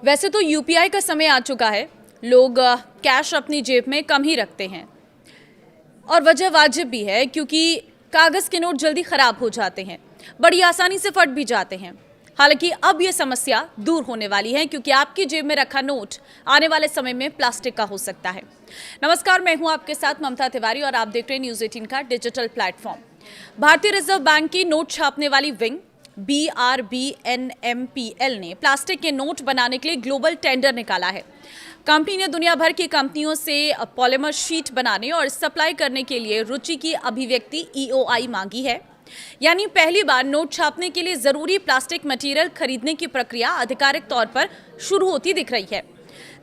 वैसे तो यूपीआई का समय आ चुका है। लोग कैश अपनी जेब में कम ही रखते हैं और वजह वाजिब भी है क्योंकि कागज़ के नोट जल्दी ख़राब हो जाते हैं, बड़ी आसानी से फट भी जाते हैं। हालांकि अब ये समस्या दूर होने वाली है क्योंकि आपकी जेब में रखा नोट आने वाले समय में प्लास्टिक का हो सकता है। नमस्कार, मैं हूं आपके साथ ममता तिवारी और आप देख रहे हैं न्यूज़ 18 का डिजिटल प्लेटफॉर्म। भारतीय रिजर्व बैंक की नोट छापने वाली विंग BRBNMPL ने प्लास्टिक के नोट बनाने के लिए ग्लोबल टेंडर निकाला है। कंपनी ने दुनिया भर की कंपनियों से पॉलीमर शीट बनाने और सप्लाई करने के लिए रुचि की अभिव्यक्ति EOI मांगी है। यानी पहली बार नोट छापने के लिए जरूरी प्लास्टिक मटेरियल खरीदने की प्रक्रिया आधिकारिक तौर पर शुरू होती दिख रही है।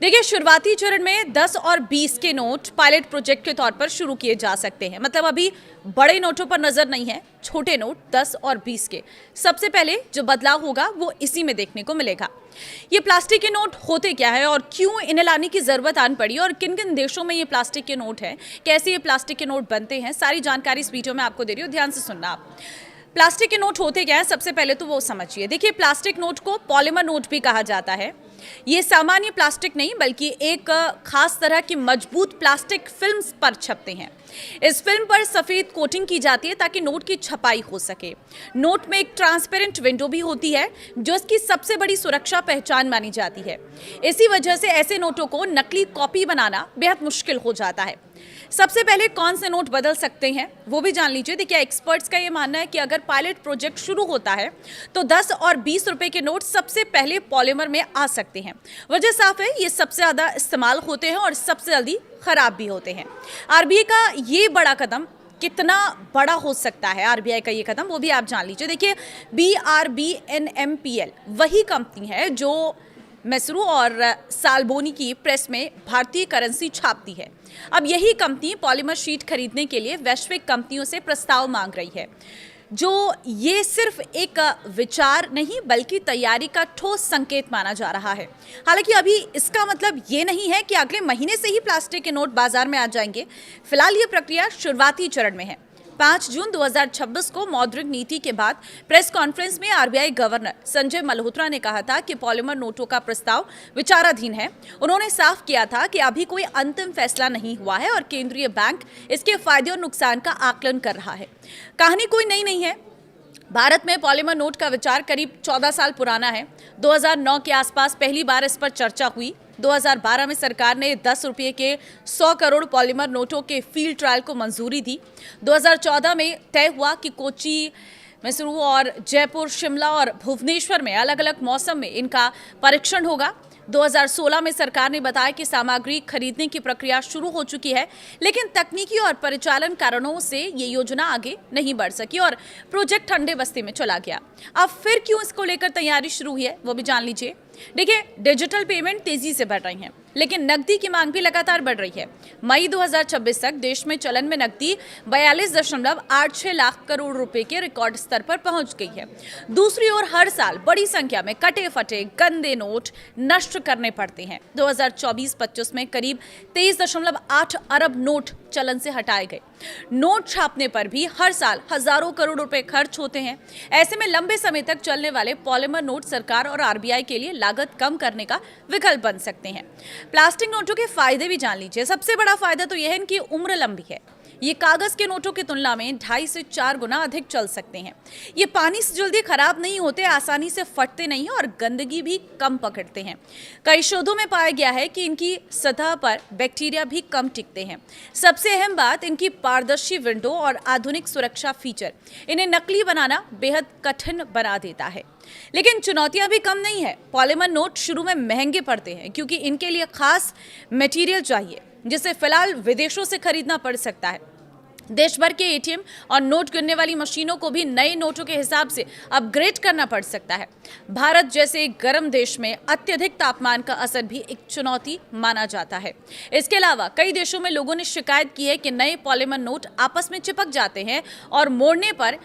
देखिए, शुरुआती चरण में 10 और 20 के नोट पायलट प्रोजेक्ट के तौर पर शुरू किए जा सकते हैं। मतलब अभी बड़े नोटों पर नजर नहीं है, छोटे नोट 10 और 20 के सबसे पहले जो बदलाव होगा वो इसी में देखने को मिलेगा। ये प्लास्टिक के नोट होते क्या है और क्यों इन्हें लाने की जरूरत आन पड़ी और किन किन देशों में ये प्लास्टिक के नोट हैं, कैसे ये प्लास्टिक के नोट बनते हैं, सारी जानकारी इस वीडियो में आपको दे रही हूँ। ध्यान से सुनना आप। प्लास्टिक के नोट होते क्या है, सबसे पहले तो वो समझिए। देखिए, प्लास्टिक नोट को पॉलीमर नोट भी कहा जाता है। ये सामान्य प्लास्टिक नहीं बल्कि एक खास तरह की मजबूत प्लास्टिक फिल्म पर छपते हैं। इस फिल्म पर सफेद कोटिंग की जाती है ताकि नोट की छपाई हो सके। नोट में एक ट्रांसपेरेंट विंडो भी होती है जो इसकी सबसे बड़ी सुरक्षा पहचान मानी जाती है। इसी वजह से ऐसे नोटों को नकली कॉपी बनाना बेहद मुश्किल हो जाता है। सबसे पहले कौन से नोट बदल सकते हैं वो भी जान लीजिए। देखिए, एक्सपर्ट्स का ये मानना है कि अगर पायलट प्रोजेक्ट शुरू होता है तो 10 और 20 रुपए के नोट सबसे पहले पॉलीमर में आ सकते हैं। वजह साफ है, ये सबसे ज्यादा इस्तेमाल होते हैं और सबसे जल्दी खराब भी होते हैं। आरबीआई का ये बड़ा कदम कितना बड़ा हो सकता है, आरबीआई का ये कदम, वो भी आप जान लीजिए। देखिए, BRBNMPL वही कंपनी है जो मैसूरू और साल्बोनी की प्रेस में भारतीय करेंसी छापती है। अब यही कंपनी पॉलीमर शीट खरीदने के लिए वैश्विक कंपनियों से प्रस्ताव मांग रही है। जो ये सिर्फ एक विचार नहीं बल्कि तैयारी का ठोस संकेत माना जा रहा है। हालांकि अभी इसका मतलब ये नहीं है कि अगले महीने से ही प्लास्टिक के नोट बाजार में आ जाएंगे। फिलहाल ये प्रक्रिया शुरुआती चरण में है। 5 जून 2026 को मौद्रिक नीति के बाद प्रेस कॉन्फ्रेंस में आरबीआई गवर्नर संजय मल्होत्रा ने कहा था कि पॉलीमर नोटों का प्रस्ताव विचाराधीन है। उन्होंने साफ किया था कि अभी कोई अंतिम फैसला नहीं हुआ है और केंद्रीय बैंक इसके फायदे और नुकसान का आकलन कर रहा है। कहानी कोई नई नहीं है। भारत में पॉलीमर नोट का विचार करीब 14 साल पुराना है। 2009 के आसपास पहली बार इस पर चर्चा हुई। 2012 में सरकार ने 10 रुपये के 100 करोड़ पॉलीमर नोटों के फील्ड ट्रायल को मंजूरी दी। 2014 में तय हुआ कि कोची, मैसूरू और जयपुर, शिमला और भुवनेश्वर में अलग अलग मौसम में इनका परीक्षण होगा। 2016 में सरकार ने बताया कि सामग्री खरीदने की प्रक्रिया शुरू हो चुकी है, लेकिन तकनीकी और परिचालन कारणों से ये योजना आगे नहीं बढ़ सकी और प्रोजेक्ट ठंडे बस्ती में चला गया। अब फिर क्यों इसको लेकर तैयारी शुरू हुई है वो भी जान लीजिए। देखिए, डिजिटल पेमेंट तेजी से बढ़ रही हैं, लेकिन नकदी की मांग भी लगातार बढ़ रही है। मई 2026 तक देश में चलन में नकदी 42.86 लाख करोड़ रुपए के रिकॉर्ड स्तर पर पहुंच गई है। दूसरी ओर हर साल बड़ी संख्या में कटे फटे गंदे नोट नष्ट करने पड़ते हैं। 2024-25 में करीब 23.8 अरब नोट चलन से हटाए गए। नोट छापने पर भी हर साल हजारों करोड़ रुपए खर्च होते हैं। ऐसे में लंबे समय तक चलने वाले पॉलीमर नोट सरकार और आरबीआई के लिए लागत कम करने का विकल्प बन सकते हैं। प्लास्टिक नोटों के फायदे भी जान लीजिए। सबसे बड़ा फायदा तो यह है इनकी उम्र लंबी है। ये कागज के नोटों की तुलना में 2.5 से 4 गुना अधिक चल सकते हैं। ये पानी से जल्दी खराब नहीं होते, आसानी से फटते नहीं और गंदगी भी कम पकड़ते हैं। कई शोधों में पाया गया है कि इनकी सतह पर बैक्टीरिया भी कम टिकते हैं। सबसे अहम बात इनकी पारदर्शी विंडो और आधुनिक सुरक्षा फीचर इन्हें नकली बनाना बेहद कठिन बना देता है। लेकिन चुनौतियां भी कम नहीं है। पॉलीमर नोट शुरू में महंगे पड़ते हैं क्योंकि इनके लिए खास मटेरियल चाहिए जिसे फिलहाल विदेशों से खरीदना पड़ सकता है। देश भर के एटीएम और नोट गिनने वाली मशीनों को भी नए नोटों के हिसाब से अपग्रेड करना पड़ सकता है। भारत जैसे एक गर्म देश में अत्यधिक तापमान का असर भी एक चुनौती माना जाता है। इसके अलावा कई देशों में लोगों ने शिकायत की है कि नए पॉलीमर नोट आपस में चिपक जाते हैं और मोड़ने पर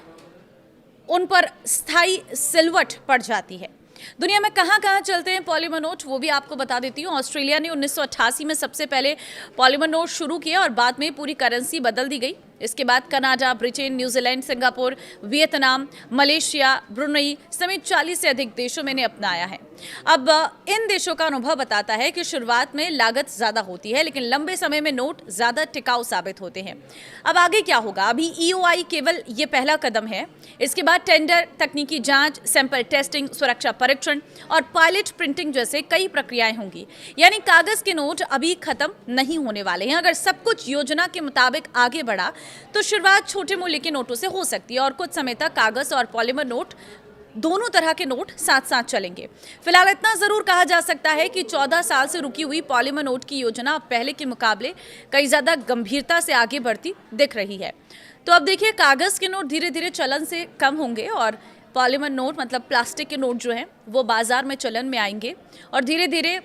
उन पर स्थायी सिलवट पड़ जाती है। दुनिया में कहां कहां चलते हैं पॉलीमर नोट वो भी आपको बता देती हूँ। ऑस्ट्रेलिया ने 1988 में सबसे पहले पॉलीमर नोट शुरू किया और बाद में पूरी करेंसी बदल दी गई। इसके बाद Canada, Britain, New Zealand, Singapore, Vietnam, Malaysia, Brunei समेत 40 से अधिक देशों में इन्हें अपनाया है। अब इन देशों का अनुभव बताता है कि शुरुआत में लागत ज्यादा होती है, लेकिन लंबे समय में नोट ज्यादा टिकाऊ साबित होते हैं। अब आगे क्या होगा? अभी EOI केवल ये पहला कदम है। इसके बाद टेंडर, तकनीकी जांच, सैंपल टेस्टिंग, सुरक्षा परीक्षण और पायलट प्रिंटिंग जैसे कई प्रक्रियाएं होंगी। यानी कागज के नोट अभी खत्म नहीं होने वाले हैं। अगर सब कुछ योजना के मुताबिक आगे बढ़ा तो शुरुआत छोटे मूल्य के नोटों से हो सकती है और कुछ समय तक कागज और पॉलीमर नोट, दोनों तरह के नोट साथ साथ चलेंगे। फिलहाल इतना जरूर कहा जा सकता है कि 14 साल से रुकी हुई पॉलीमर नोट की योजना अब पहले के मुकाबले कई ज्यादा गंभीरता से आगे बढ़ती दिख रही है। तो अब देखिए, कागज के नोट धीरे धीरे चलन से कम होंगे और पॉलीमर नोट मतलब प्लास्टिक के नोट जो हैं वो बाजार में चलन में आएंगे और धीरे धीरे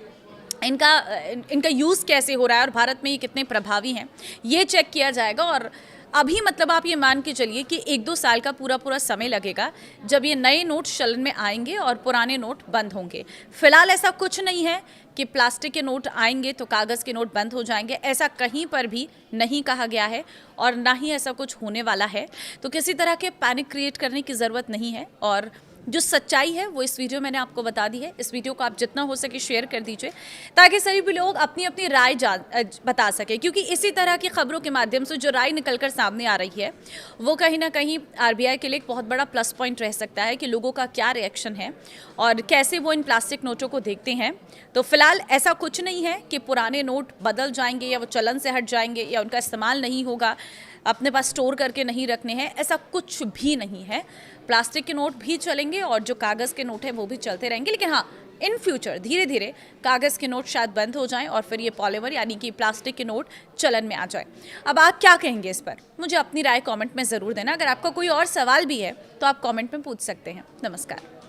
इनका यूज़ कैसे हो रहा है और भारत में ये कितने प्रभावी हैं ये चेक किया जाएगा। और अभी मतलब आप ये मान के चलिए कि 1-2 साल का पूरा समय लगेगा जब ये नए नोट चलन में आएंगे और पुराने नोट बंद होंगे। फिलहाल ऐसा कुछ नहीं है कि प्लास्टिक के नोट आएंगे तो कागज़ के नोट बंद हो जाएंगे, ऐसा कहीं पर भी नहीं कहा गया है और ना ही ऐसा कुछ होने वाला है। तो किसी तरह के पैनिक क्रिएट करने की ज़रूरत नहीं है और जो सच्चाई है वो इस वीडियो मैंने आपको बता दी है। इस वीडियो को आप जितना हो सके शेयर कर दीजिए ताकि सभी भी लोग अपनी अपनी राय बता सके, क्योंकि इसी तरह की खबरों के माध्यम से जो राय निकलकर सामने आ रही है वो कहीं ना कहीं RBI के लिए एक बहुत बड़ा प्लस पॉइंट रह सकता है कि लोगों का क्या रिएक्शन है और कैसे वो इन प्लास्टिक नोटों को देखते हैं। तो फिलहाल ऐसा कुछ नहीं है कि पुराने नोट बदल जाएंगे या वो चलन से हट जाएंगे या उनका इस्तेमाल नहीं होगा, अपने पास स्टोर करके नहीं रखने हैं, ऐसा कुछ भी नहीं है। प्लास्टिक के नोट भी चलेंगे और जो कागज़ के नोट हैं वो भी चलते रहेंगे, लेकिन हाँ, इन फ्यूचर धीरे धीरे कागज़ के नोट शायद बंद हो जाएं और फिर ये पॉलीमर यानी कि प्लास्टिक के नोट चलन में आ जाए। अब आप क्या कहेंगे इस पर? मुझे अपनी राय कमेंट में ज़रूर देना। अगर आपका कोई और सवाल भी है तो आप कमेंट में पूछ सकते हैं। नमस्कार।